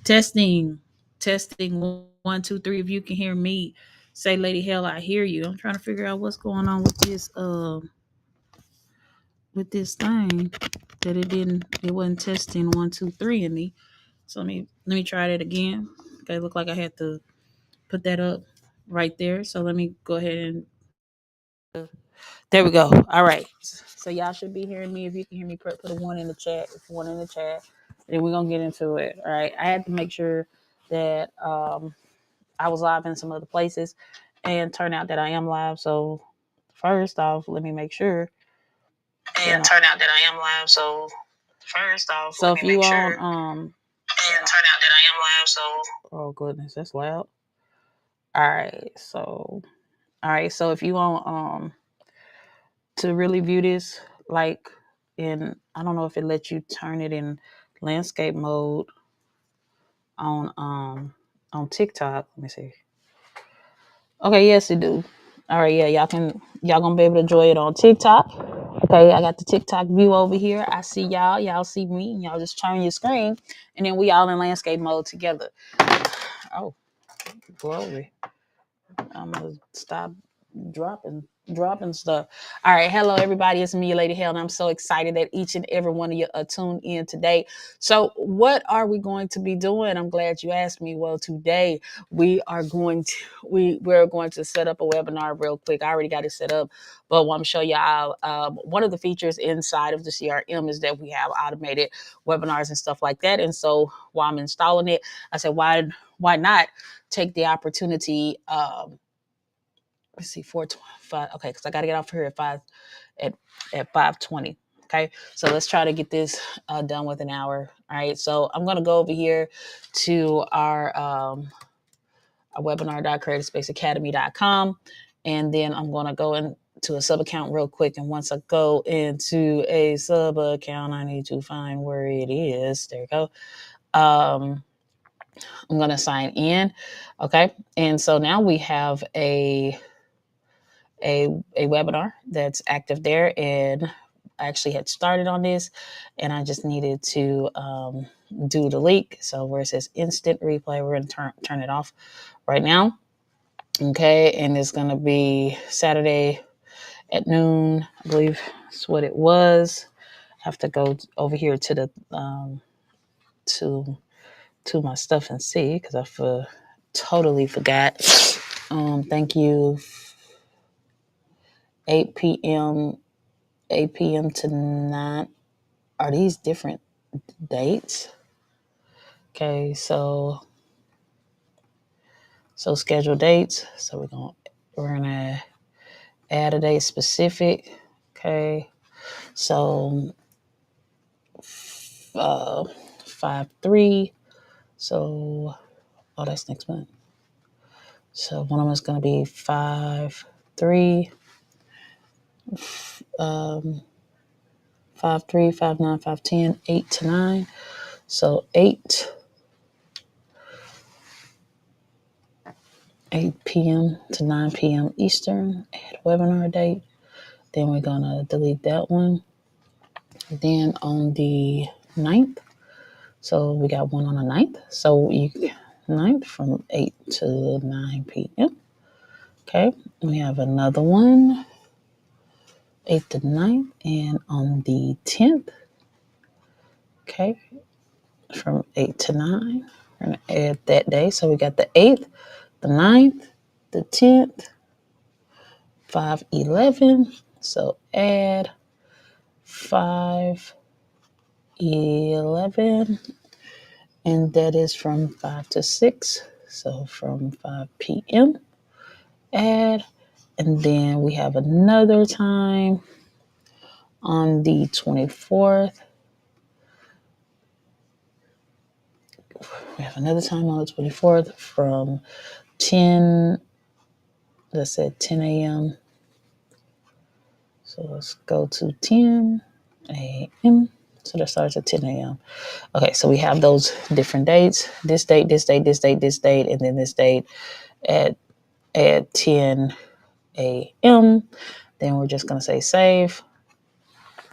Testing, testing, 1, 2, 3. If you can hear me, say, Lady Hell, I hear you. I'm trying to figure out what's going on with this thing that it wasn't testing 1, 2, 3 in me. So let me try that again. Okay, look like I had to put that up right there. So let me go ahead and there we go. All right. So y'all should be hearing me. If you can hear me, put a one in the chat. If one in the chat, then we're gonna get into it. All right. I had to make sure that I was live in some other places, and turn out that I am live. So first off, let me make sure. And turn out that I am live. So first off, so let me make sure. And turn out that I am live. So oh goodness, that's loud. All right. So if you want to really view this, like in, I don't know if it lets you turn it in landscape mode on TikTok. Let me see. Okay, yes it do. All right, yeah, y'all gonna be able to enjoy it on TikTok. Okay, I got the TikTok view over here. I see y'all see me, and y'all just turn your screen, and then we all in landscape mode together. Oh, glory. I'm gonna stop dropping stuff. All right, hello everybody, it's me, Lady Hell, and I'm so excited that each and every one of you are tuned in today. So what are we going to be doing? I'm glad you asked me. Well, today we're going to set up a webinar real quick. I already got it set up, but I'm show y'all one of the features inside of the CRM is that we have automated webinars and stuff like that. And so while I'm installing it, I said, why not take the opportunity, let's see, 4:25. Okay, because I got to get off here at 5:20. Okay, so let's try to get this done with an hour. All right, so I'm gonna go over here to our webinar.creatorspaceacademy.com, and then I'm gonna go into a sub account real quick. And once I go into a sub account, I need to find where it is. There you go. I'm gonna sign in. Okay, and so now we have a webinar that's active there, and I actually had started on this, and I just needed to do the link. So where it says instant replay, we're going to turn it off right now. Okay, and it's going to be Saturday at noon, I believe that's what it was. I have to go over here to the to my stuff and see, because I totally forgot. Thank you. 8 p.m. to 9. Are these different dates? Okay, so schedule dates. So we're gonna add a date specific. Okay, so 5/3. So that's next month. So one of them is gonna be 5/3. 5/3, 5/9, 5/10, 8 to 9. So 8 p.m. to 9 p.m. Eastern. Add webinar date. Then we're gonna delete that one. Then on the 9th, so we got one on the 9th. So 9th from 8 to 9 p.m. Okay, we have another one, 8th to 9th, and on the 10th, okay, from 8 to 9. We're going to add that day. So we got the 8th, the 9th, the 10th, 5/11. So add 5/11, and that is from 5 to 6. So from 5 p.m. add, and then we have another time on the 24th. We have another time on the 24th from 10, let's say 10 a.m. So let's go to 10 a.m. So that starts at 10 a.m. Okay, so we have those different dates. This date, this date, this date, this date, and then this date at 10 a.m. Then we're just going to say save.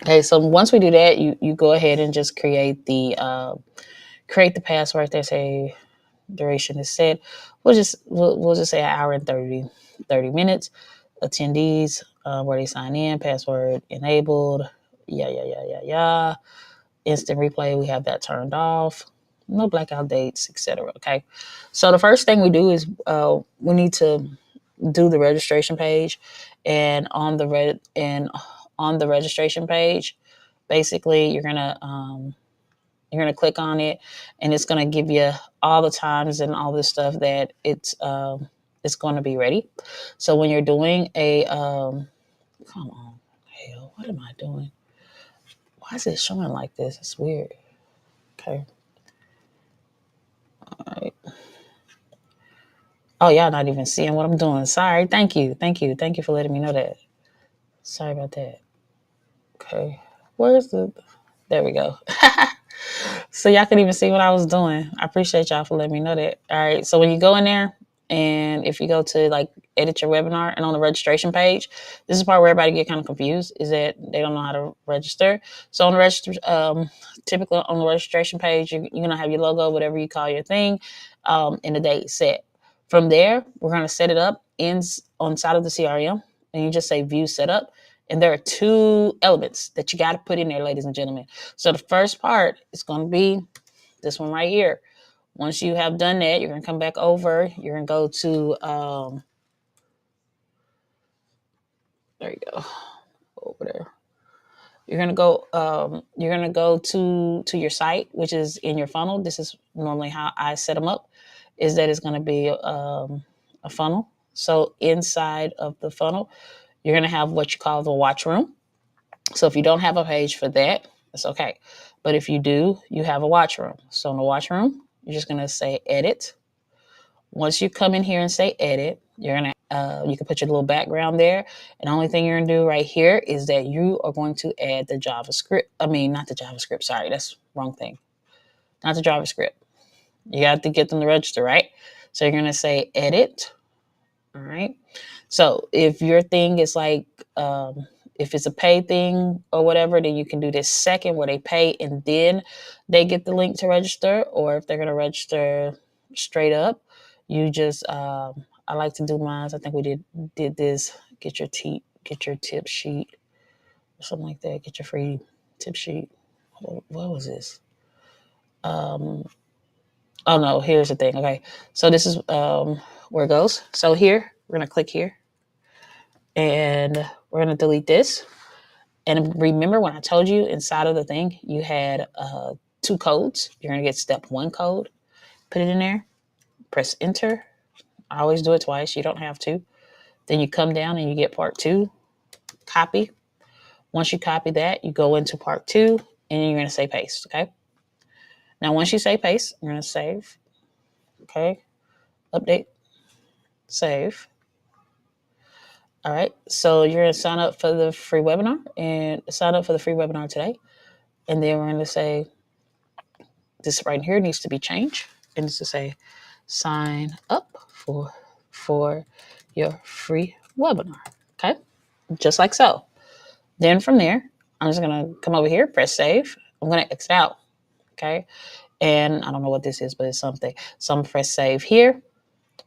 Okay, so once we do that, you go ahead and just create the create the password. They say duration is set. We'll just say an hour and 30 minutes. Attendees, where they sign in, password enabled. Yeah. Instant replay, we have that turned off. No blackout dates, etc. Okay. So the first thing we do is we need to do the registration page, and on the registration page, basically you're gonna click on it, and it's gonna give you all the times and all the stuff that it's going to be ready. So when you're doing a come on, hell, what am I doing? Why is it showing like this? It's weird. Okay, all right. Oh, y'all not even seeing what I'm doing. Sorry. Thank you for letting me know that. Sorry about that. Okay, where's the? There we go. So y'all can even see what I was doing. I appreciate y'all for letting me know that. All right. So when you go in there, and if you go to like edit your webinar, and on the registration page, this is the part where everybody get kind of confused, is that they don't know how to register. So on the register, typically on the registration page, you're gonna have your logo, whatever you call your thing, and the date set. From there, we're gonna set it up on side of the CRM, and you just say view setup. And there are two elements that you got to put in there, ladies and gentlemen. So the first part is going to be this one right here. Once you have done that, you're going to come back over. You're going to go to, there you go, over there. You're going to go to your site, which is in your funnel. This is normally how I set them up, is that it's going to be a funnel. So inside of the funnel, you're going to have what you call the watch room. So if you don't have a page for that, it's okay. But if you do, you have a watch room. So in the watch room, you're just going to say edit. Once you come in here and say edit, you're going to, you can put your little background there. And the only thing you're going to do right here is that you are going to add the JavaScript. I mean, not the JavaScript. Sorry, that's the wrong thing. Not the JavaScript. You have to get them to register, right? So you're going to say edit. All right. So if your thing is like, if it's a pay thing or whatever, then you can do this second where they pay and then they get the link to register. Or if they're going to register straight up, you just, I like to do mine. I think we did this. Get your tip sheet or something like that. Get your free tip sheet. What was this? Oh no, here's the thing. Okay. So this is where it goes. So here, we're going to click here and we're going to delete this. And remember when I told you inside of the thing, you had two codes. You're going to get step 1 code, put it in there, press enter. I always do it twice. You don't have to. Then you come down and you get part 2, copy. Once you copy that, you go into part 2 and you're going to say paste. Okay. Now, once you say paste, you're going to save. Okay. Update, save. All right. So you're going to sign up for the free webinar today. And then we're going to say, this right here needs to be changed. And it's to say, sign up for your free webinar. Okay. Just like so. Then from there, I'm just going to come over here, press save. I'm going to exit out. Okay. And I don't know what this is, but it's something. So I'm going to press save here.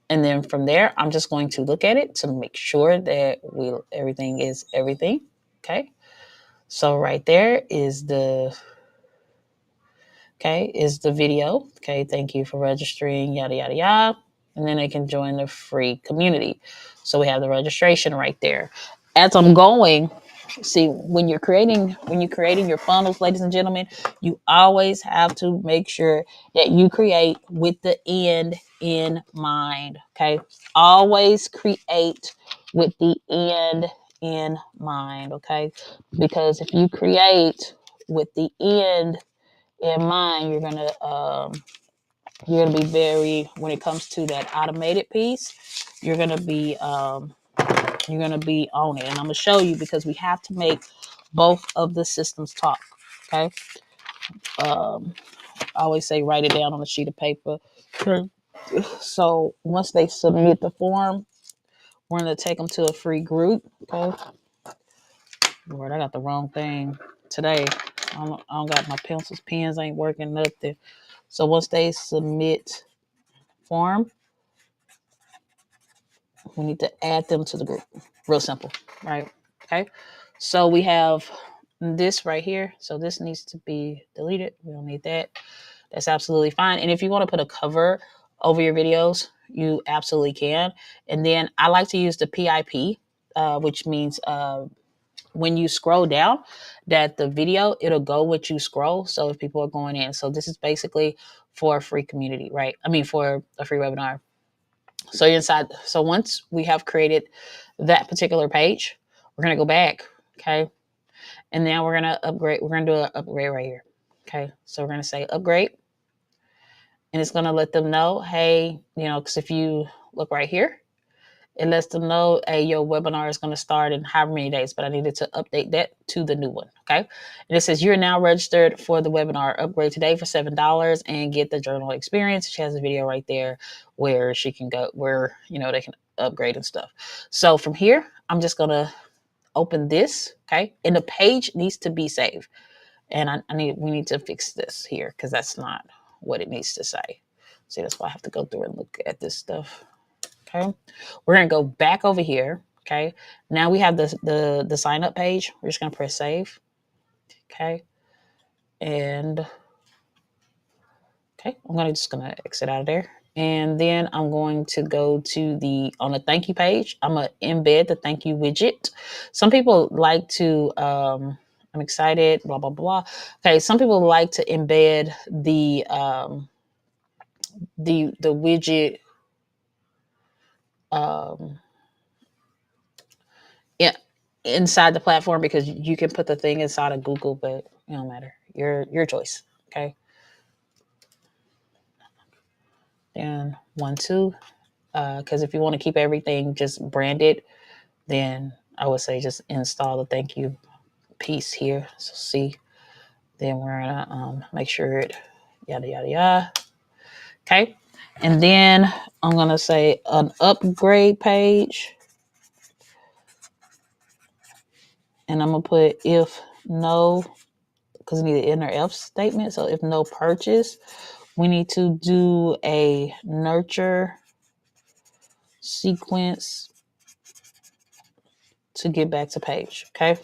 And then from there, I'm just going to look at it to make sure that everything is everything. Okay. So right there is the video. Okay, thank you for registering, yada, yada, yada. And then they can join the free community. So we have the registration right there. As I'm going, see, when you're creating your funnels, ladies and gentlemen, you always have to make sure that you create with the end in mind. Okay, always create with the end in mind. Okay, because if you create with the end in mind, you're gonna be very, when it comes to that automated piece, you're gonna be on it. And I'm gonna show you, because we have to make both of the systems talk. Okay. I always say write it down on a sheet of paper. Okay. So once they submit the form, we're gonna take them to a free group. Okay. Lord, I got the wrong thing today. I don't got my pencils, pens ain't working, nothing. So once they submit form, we need to add them to the group. Real simple, right? Okay. So we have this right here. So this needs to be deleted. We don't need that. That's absolutely fine. And if you want to put a cover over your videos, you absolutely can. And then I like to use the PIP, which means when you scroll down, that the video, it'll go with you scroll. So if people are going in, so this is basically for a free community, right? I mean, for a free webinar. So inside, so once we have created that particular page, we're gonna go back, okay, and now we're gonna upgrade. We're gonna do an upgrade right here, okay. So we're gonna say upgrade, and it's gonna let them know, hey, because if you look right here, it lets them know, hey, your webinar is gonna start in however many days. But I needed to update that to the new one, okay. And it says you're now registered for the webinar. Upgrade today for $7 and get the journal experience. She has a video right there where she can go, where they can upgrade and stuff. So from here, I'm just gonna open this, okay, and the page needs to be saved. And we need to fix this here because that's not what it needs to say. See, that's why I have to go through and look at this stuff. Okay, we're gonna go back over here. Okay, now we have the sign up page. We're just gonna press save. Okay, and okay, I'm just gonna exit out of there. And then I'm going to go to on the thank you page. I'm gonna embed the thank you widget. Some people like to I'm excited, blah blah blah. Okay, some people like to embed the widget yeah, inside the platform because you can put the thing inside of Google, but it don't matter. Your choice. Okay. Then 1, 2. Because if you want to keep everything just branded, then I would say just install the thank you piece here. So see, then we're gonna make sure it yada yada yada. Okay. And then I'm gonna say an upgrade page. And I'm gonna put if no, because we need an inner F statement. So if no purchase, we need to do a nurture sequence to get back to page. Okay.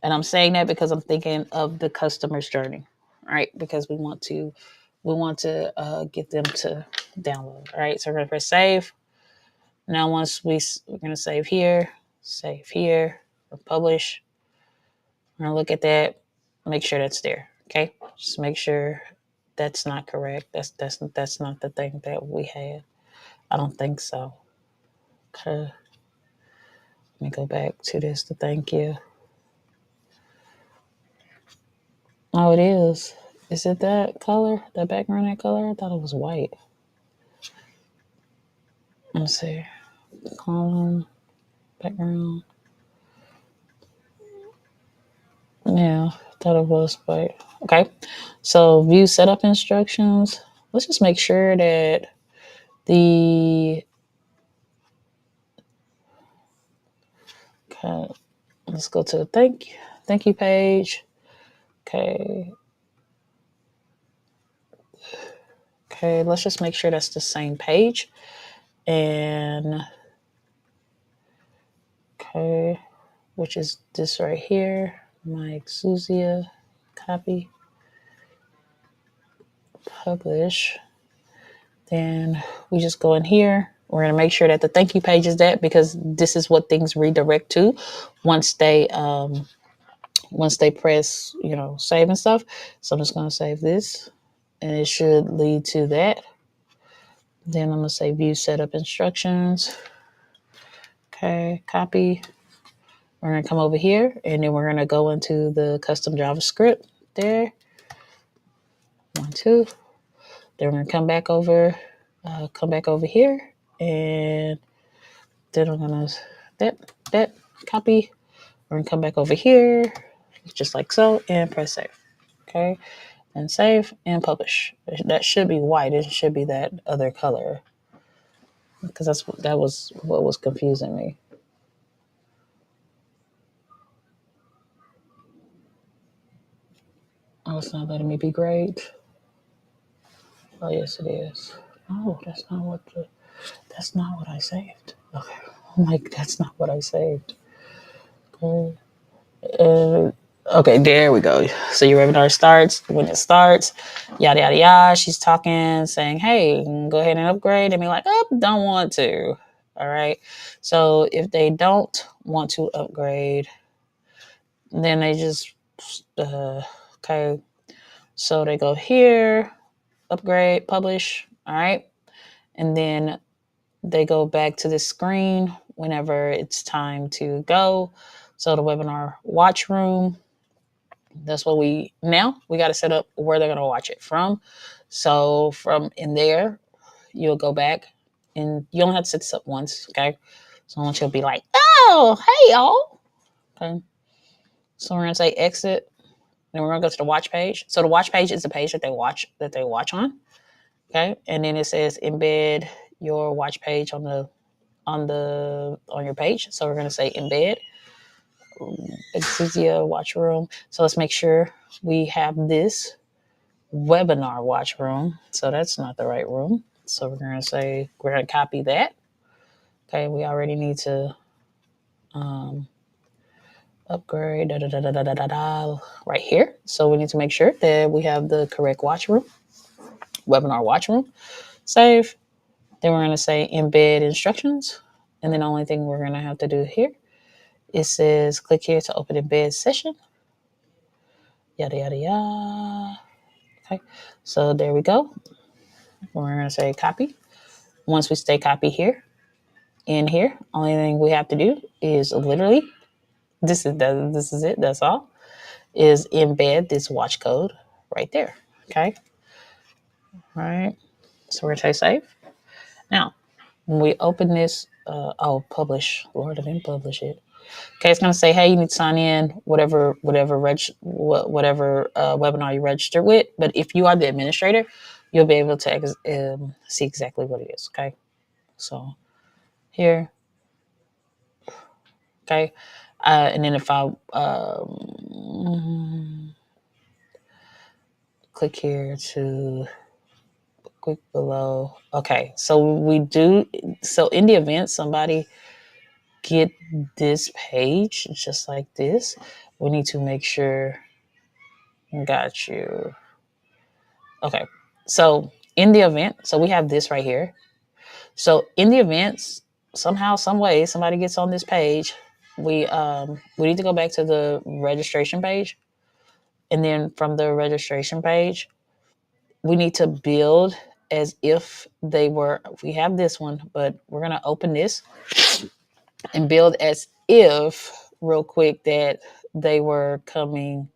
And I'm saying that because I'm thinking of the customer's journey, right? Because we want to get them to download. All right. So we're gonna press save. Now once we're gonna save here, or publish. We're gonna look at that, make sure that's there. Okay. Just make sure that's not correct. That's not the thing that we had. I don't think so. Okay. Let me go back to this to thank you. Oh, it is. Is it that color? That background, that color? I thought it was white. Let's see. Column, background. Yeah, I thought it was white. Okay. So view setup instructions. Let's just make sure that the okay. Let's go to the thank you page. Okay. Okay, let's just make sure that's the same page. And okay, which is this right here. My Exusia copy. Publish. Then we just go in here. We're gonna make sure that the thank you page is that because this is what things redirect to once they press, save and stuff. So I'm just gonna save this and it should lead to that. Then I'm gonna say view setup instructions. Okay, copy. We're gonna come over here and then we're gonna go into the custom JavaScript there. 1, 2. Then we're gonna come back over here, and then I'm gonna that copy. We're gonna come back over here, just like so, and press save. Okay, and save and publish. That should be white. It should be that other color because that was what was confusing me. Oh, it's not letting me be great. Oh yes, it is. No, that's not what I saved. Okay. I'm like, that's not what I saved. Okay. Okay, there we go. So your webinar starts. When it starts, yada yada yada. She's talking, saying, "Hey, go ahead and upgrade." And be like, "Oh, don't want to." All right. So if they don't want to upgrade, then they just okay. So they go here, upgrade, publish. All right, and then they go back to the screen whenever it's time to go. So the webinar watch room. That's what we got to set up where they're going to watch it from. So from in there, you'll go back and you only have to set this up once. Okay. So once you'll be like, oh, hey, y'all. Okay. So we're going to say exit. Then we're going to go to the watch page. So the watch page is the page that they watch on. Okay. And then it says embed your watch page on your page. So we're going to say embed Exizia watch room. So let's make sure we have this webinar watch room. So that's not the right room. So we're going to copy that. Okay, we already need to upgrade right here. So we need to make sure that we have the correct watch room, webinar watch room. Save. Then we're going to say embed instructions. And then the only thing we're going to have to do here, it says click here to open embed session. Yada, yada, yada. Okay, so there we go. We're going to say copy. Once we stay copy here, in here, only thing we have to do is literally, this is it, that's all, is embed this watch code right there. Okay. All right. So we're going to say save. Now, when we open this, publish. Lord, I didn't publish it. Okay, it's going to say, hey, you need to sign in, whatever webinar you registered with. But if you are the administrator, you'll be able to see exactly what it is. Okay, so here, okay, and then if I click here to click below. Okay, so in the event somebody get this page just like this, we need to make sure. Got you. Okay. So in the event, so we have this right here. So in the events, somehow, some way, somebody gets on this page, we need to go back to the registration page. And then from the registration page, we need to build as if we have this one, but we're gonna open this and build as if real quick that they were coming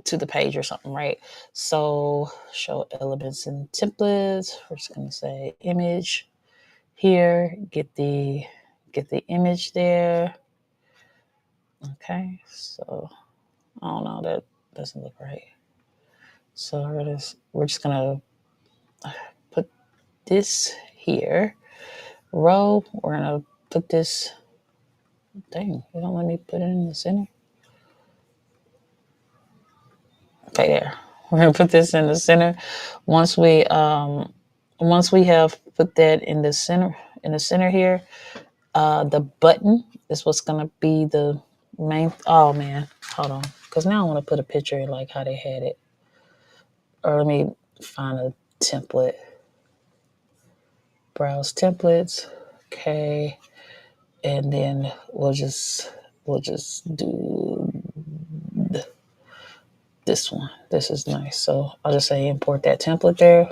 to the page or something, right? So show elements and templates. We're just gonna say image here. Get the image there. Okay, so I don't know, that doesn't look right. So we're just gonna put this here. Row. We're gonna put this. Dang, you don't let me put it in the center. Okay, there. We're gonna put this in the center. Once we have put that in the center here, the button is what's gonna be the main. Oh man, hold on, because now I want to put a picture in like how they had it. Or let me find a template. Browse templates. Okay, and then we'll just do this one. This is nice. So I'll just say import that template there.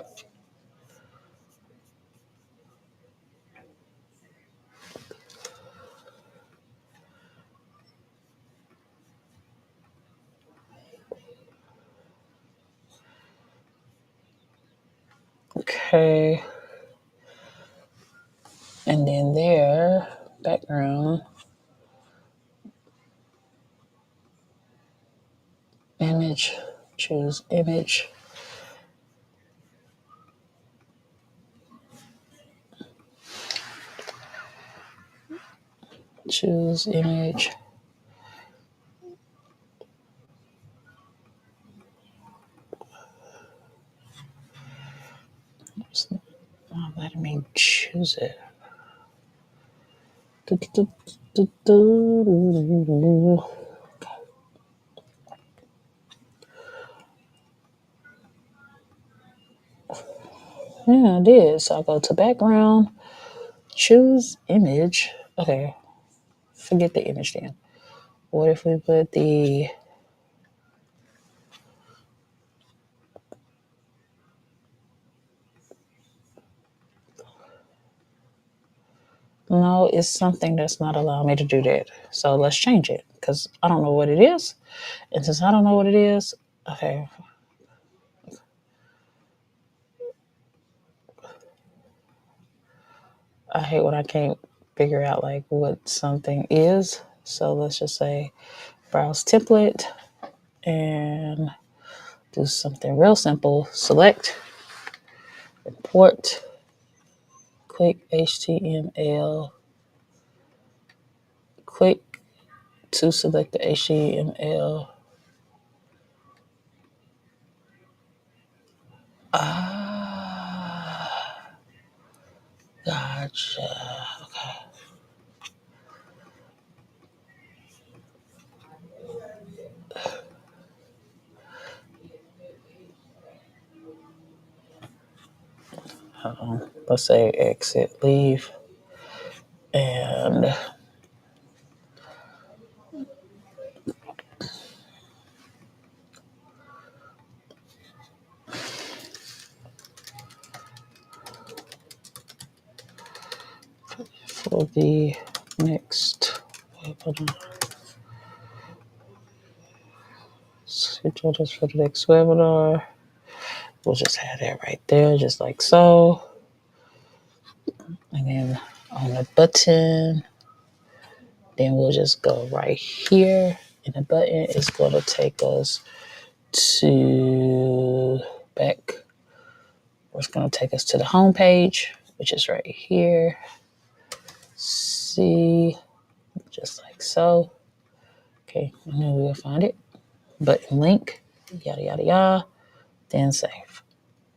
Okay. And then there, background, image, choose image. Choose image. Let me choose it. Yeah, I did. So I go to background, choose image. Okay, forget the image then. What if we put the... No, it's something that's not allowing me to do that. So let's change it because I don't know what it is. And since I don't know what it is, okay. I hate when I can't figure out like what something is. So let's just say browse template and do something real simple. Select, import, click HTML, click to select the HTML. Ah, gotcha. Okay. Let's say exit, leave, and for the next schedule this for the next webinar. We'll just have that right there, just like so. And then on the button, then we'll just go right here. And the button is going to take us to back. It's going to take us to the home page, which is right here. See, just like so. Okay, and then we'll find it. Button link, yada, yada, yada. Then save.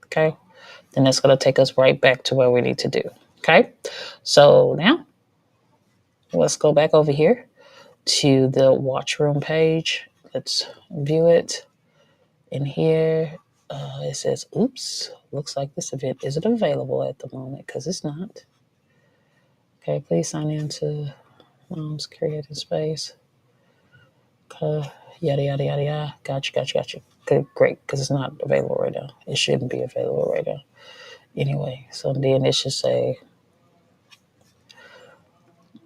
Okay. Then that's going to take us right back to where we need to do. Okay. So now let's go back over here to the watch room page. Let's view it. In here, it says, oops, looks like this event isn't available at the moment because it's not. Okay, please sign in to Mom's Creative Space. Yada, yada, yada, yada. Gotcha. Good, great, because it's not available right now. It shouldn't be available right now. Anyway, so then it should say,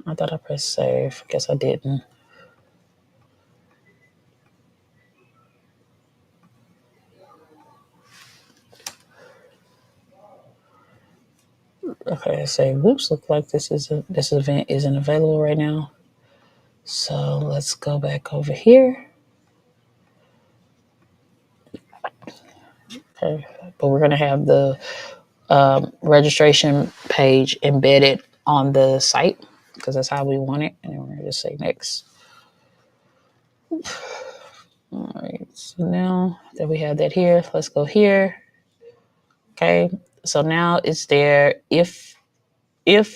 I thought I pressed save. Guess I didn't. Okay, say, whoops, look like this event isn't available right now. So let's go back over here. Okay, but we're gonna have the registration page embedded on the site because that's how we want it. And then we're gonna just say next. All right, so now that we have that here, let's go here. Okay, so now it's there. If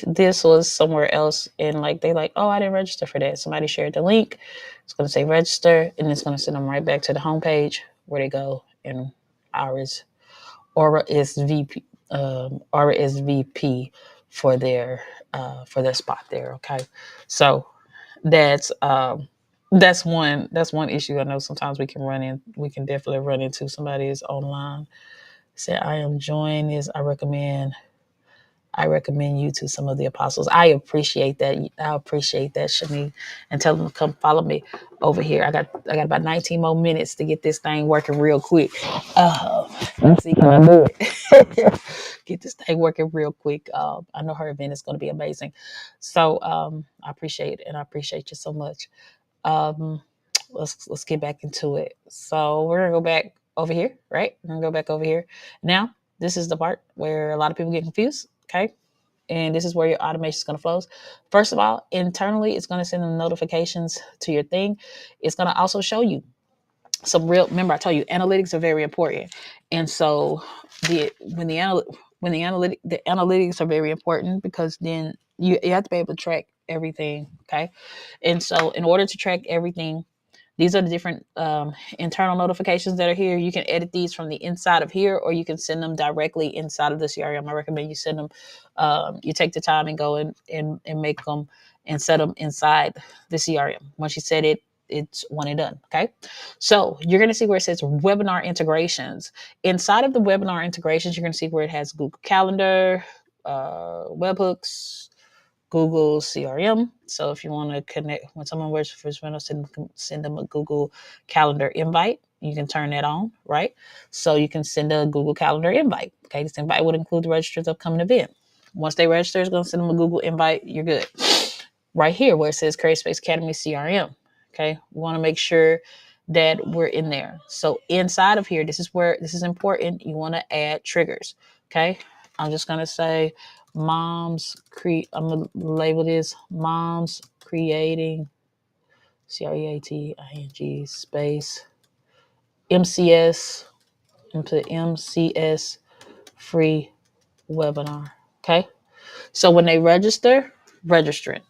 this was somewhere else and like they like, oh, I didn't register for that. Somebody shared the link. It's going to say register, and it's going to send them right back to the homepage where they go. And ours, Aura SVP, Aura SVP for their spot there. Okay, so that's one issue. I know sometimes we can definitely run into somebody is online. Say, I am joining this. I recommend you to some of the apostles. I appreciate that. Shani, and tell them to come follow me over here. I got about 19 more minutes to get this thing working real quick. Let's see, can I do it? Get this thing working real quick. I know her event is going to be amazing. So I appreciate it, and I appreciate you so much. Um, let's get back into it. So we're gonna go back over here, right? We're gonna go back over here now. This is the part where a lot of people get confused. Okay. And this is where your automation is going to flow. First of all, internally, it's going to send them notifications to your thing. It's going to also show you some real, remember I told you analytics are very important. And so when the when the analytics are very important, because then you have to be able to track everything. Okay. And so in order to track everything, these are the different internal notifications that are here. You can edit these from the inside of here, or you can send them directly inside of the CRM. I recommend you send them. You take the time and go and make them and set them inside the CRM. Once you set it, it's one and done. Okay. So you're going to see where it says webinar integrations. Inside of the webinar integrations, you're going to see where it has Google Calendar, webhooks, Google CRM. So if you want to connect when someone works for Spino, send them a Google Calendar invite. You can turn that on, right? So you can send a Google Calendar invite. Okay, this invite would include the registrar's upcoming event. Once they register, it's going to send them a Google invite. You're good. Right here where it says CreateSpace Academy CRM. Okay, we want to make sure that we're in there. So inside of here, this is where this is important. You want to add triggers. Okay, I'm just going to say I'm gonna label this moms creating CREATING space MCS and put MCS free webinar. Okay. So when they registrant, UGISTRANT.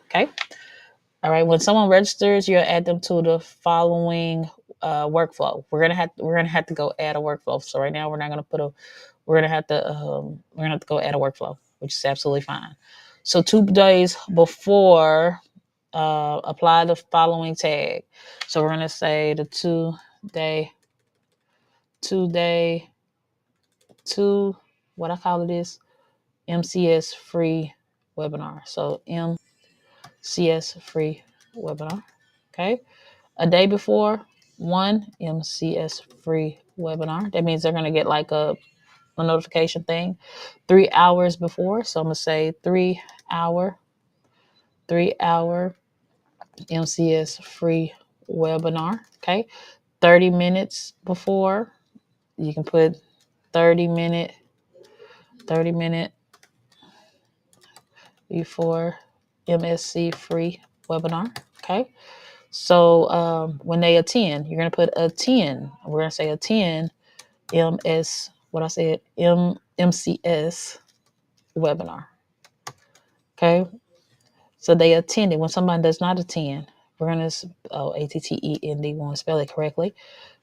Okay. All right. When someone registers, you'll add them to the following workflow. We're gonna have to go add a workflow. So right now we're not gonna put a we're gonna have to go add a workflow, which is absolutely fine. So 2 days before, apply the following tag. So we're gonna say the day, two what I call it is MCS free webinar. So MCS free webinar. Okay. A day before, one MCS free webinar. That means they're gonna get like a notification thing 3 hours before. So I'm gonna say 3 hour MCS free webinar. Okay. 30 minutes before, you can put 30 minute before MSC free webinar. Okay. So when they attend, you're gonna put attend. We're gonna say attend what I said, MCS webinar. Okay. So they attended. When somebody does not attend, we're going to, ATTEND, we want to spell it correctly.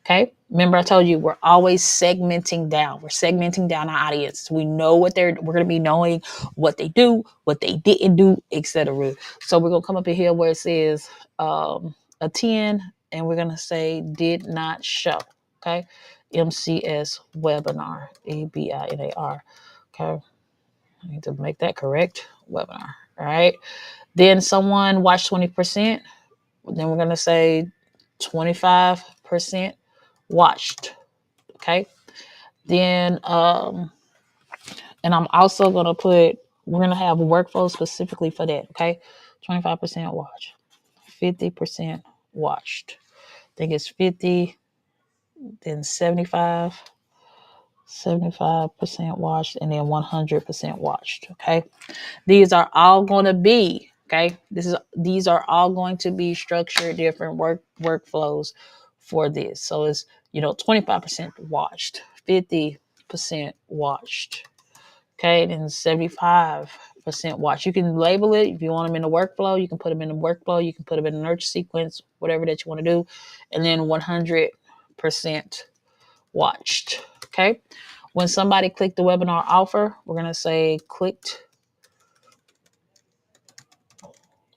Okay. Remember, I told you we're always segmenting down. We're segmenting down our audience. We know we're going to be knowing what they do, what they didn't do, etc. So we're going to come up in here where it says attend, and we're going to say did not show. Okay. MCS webinar, EBINAR. Okay. I need to make that correct. Webinar. All right. Then someone watched 20%. Then we're going to say 25% watched. Okay. Then, and I'm also going to we're going to have a workflow specifically for that. Okay. 25% watch, 50% watched. I think it's 50, then 75% watched, and then 100% watched. Okay. These are all going to be, okay, these are all going to be structured different workflows for this. So it's, 25% watched, 50% watched, okay, then 75% watched. You can label it if you want them in the workflow. You can put them in the workflow. You can put them in the nurture sequence, whatever that you want to do, and then 100% watched. Okay. When somebody clicked the webinar offer, we're going to say clicked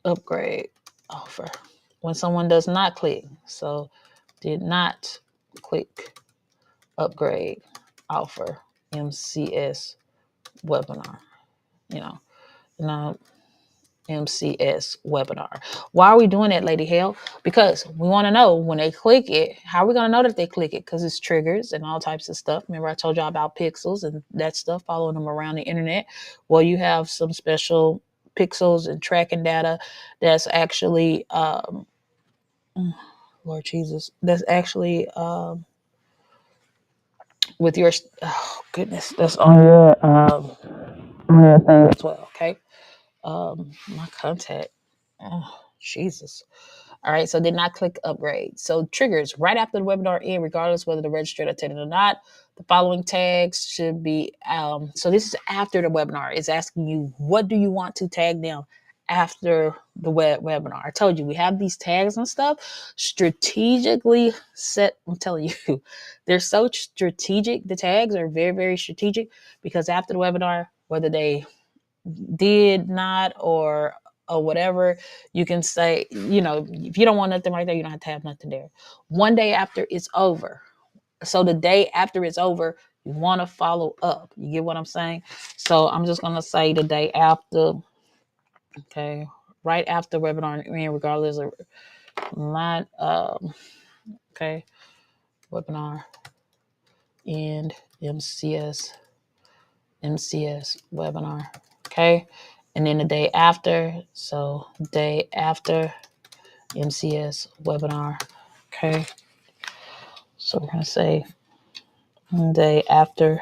upgrade offer. When someone does not click, so did not click upgrade offer, MCS webinar, now MCS webinar. Why are we doing that, Lady Hell? Because we want to know when they click it, how are we going to know that they click it? Because it's triggers and all types of stuff. Remember, I told y'all about pixels and that stuff, following them around the internet. Well, you have some special pixels and tracking data that's actually, Lord Jesus, that's actually with your, oh goodness, that's on your thing as well. Okay. My contact. Oh, Jesus. All right, so did not click upgrade. So triggers right after the webinar end, regardless whether the registered attended or not. The following tags should be, so this is after the webinar. It's asking you, what do you want to tag them after the webinar? I told you, we have these tags and stuff strategically set. I'm telling you, they're so strategic. The tags are very, very strategic because after the webinar, whether they did not or whatever, you can say, if you don't want nothing right there, you don't have to have nothing there. One day after it's over. So the day after it's over, you want to follow up. You get what I'm saying? So I'm just going to say the day after, okay, right after webinar, regardless of not, okay, webinar and MCS webinar, okay, and then the day after, so day after MCS webinar, okay, so we're going to say day after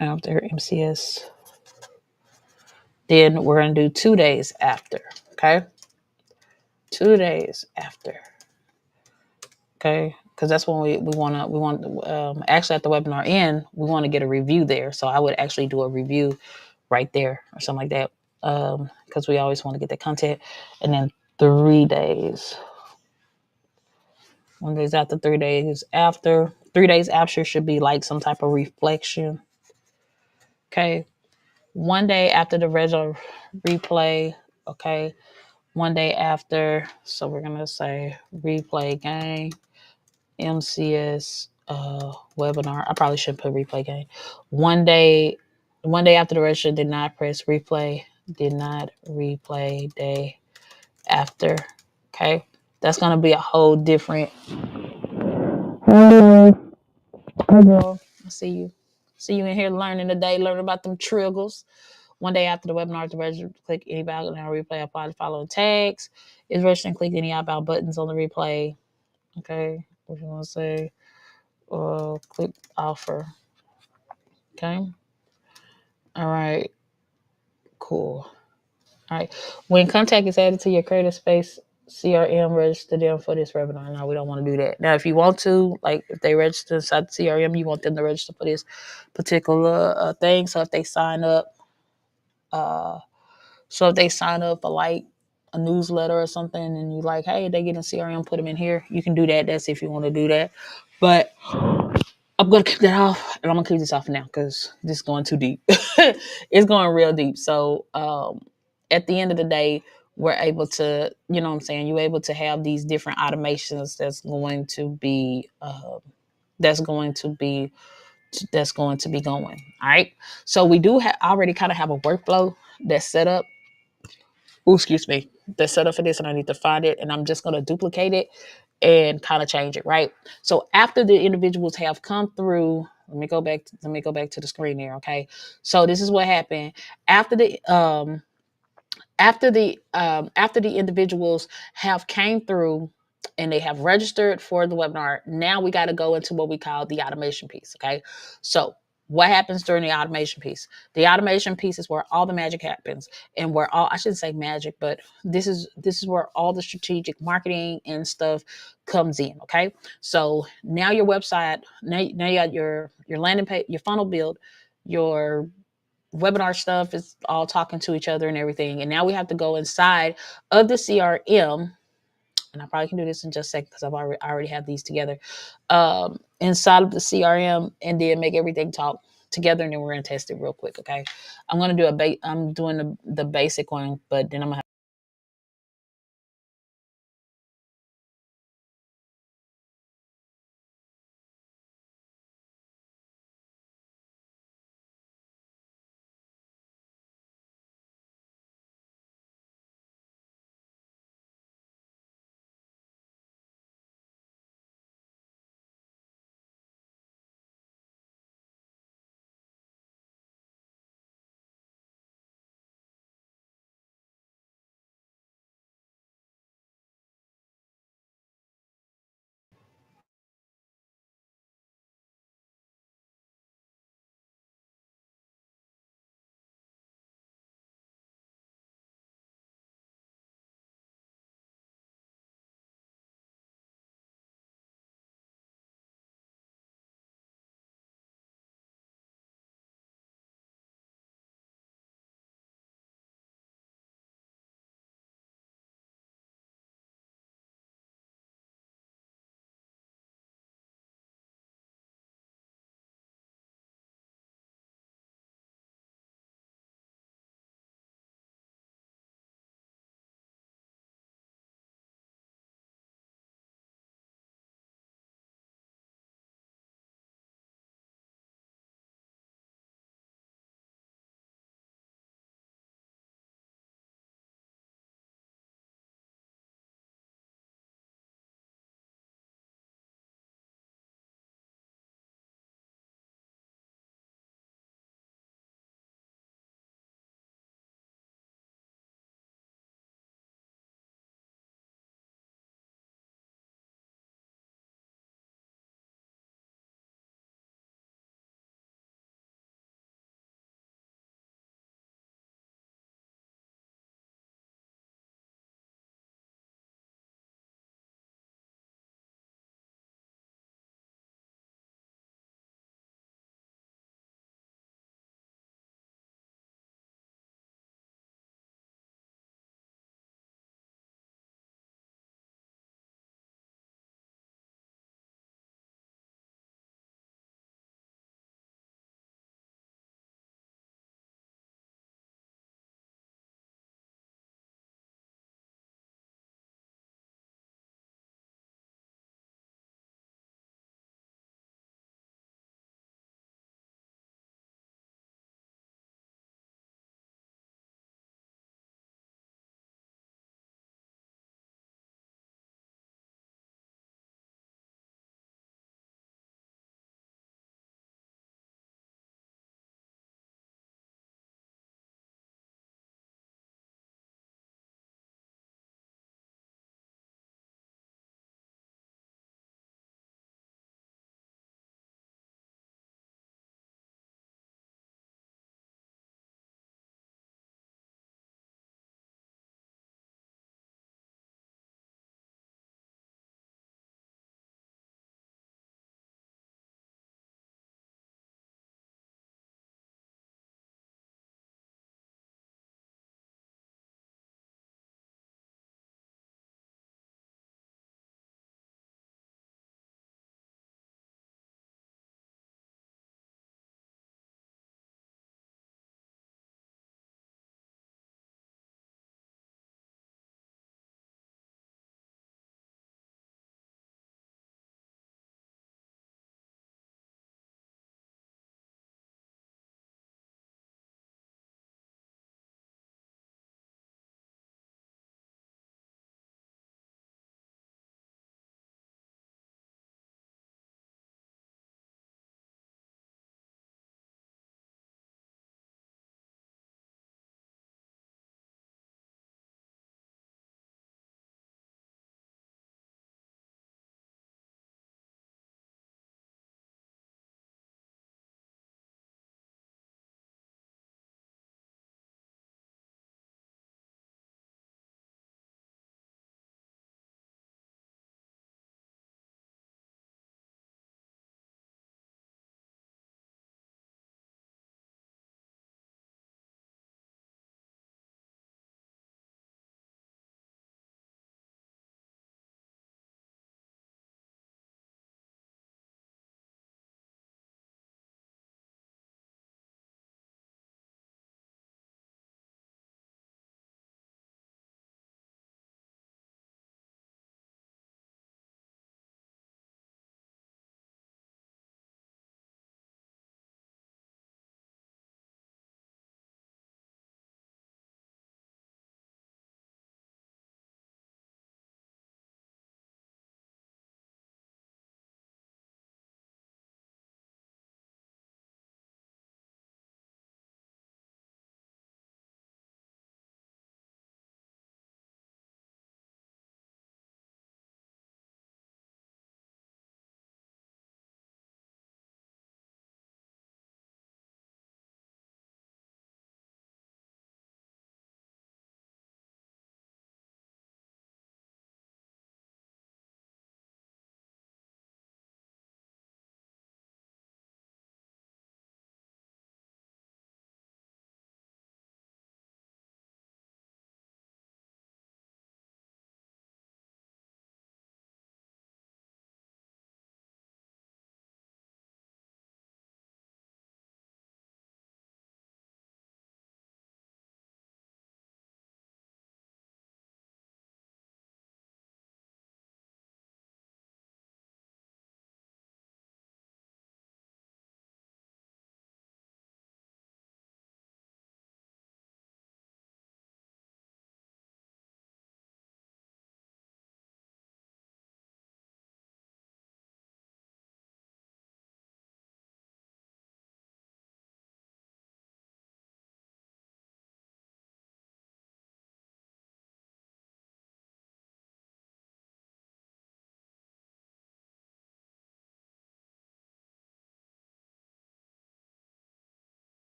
MCS, then we're going to do 2 days after, okay, 2 days after, okay, because that's when we want actually at the webinar end, we want to get a review there, so I would actually do a review right there or something like that, because we always want to get the content. And then 3 days, 1 days after, 3 days after, 3 days after should be like some type of reflection, okay, 1 day after the regular replay, okay, 1 day after, so we're gonna say replay game, MCS webinar. I probably should put replay game. 1 day after the register did not press replay, did not replay day after. Okay, that's gonna be a whole different. Hi girl, I see you in here learning today, learning about them triggers. 1 day after the webinar, to register, click any background replay, apply the following tags. Is registered, click any outbound buttons on the replay. Okay, what you want to say? Click offer. Okay. All right. Cool. All right. When contact is added to your creative space CRM, register them for this webinar. No, we don't want to do that. Now, if you want to, like if they register inside the CRM, you want them to register for this particular thing. So if they sign up, for like a newsletter or something, and you like, hey, they get in CRM, put them in here. You can do that. That's if you want to do that. But I'm going to keep that off, and I'm going to keep this off now because this is going too deep. It's going real deep. So at the end of the day, we're able to, you know what I'm saying, you're able to have these different automations that's going to be going. All right. So we do already kind of have a workflow that's set up. Oh, excuse me. That's set up for this, and I need to find it, and I'm just going to duplicate it and kind of change it, right? So after the individuals have come through, let me go back to the screen there, okay? So this is what happened after the individuals have came through and they have registered for the webinar. Now we got to go into what we call the automation piece, okay? So what happens during the automation piece? The automation piece is where all the magic happens, and where all, I shouldn't say magic, but this is where all the strategic marketing and stuff comes in, okay? So now your website, now you got your landing page, your funnel build, your webinar stuff is all talking to each other and everything. And now we have to go inside of the CRM, and I probably can do this in just a second because I already have these together. Inside of the CRM, and then make everything talk together, and then we're gonna test it real quick. Okay, I'm gonna do I'm doing the basic one, but then I'm gonna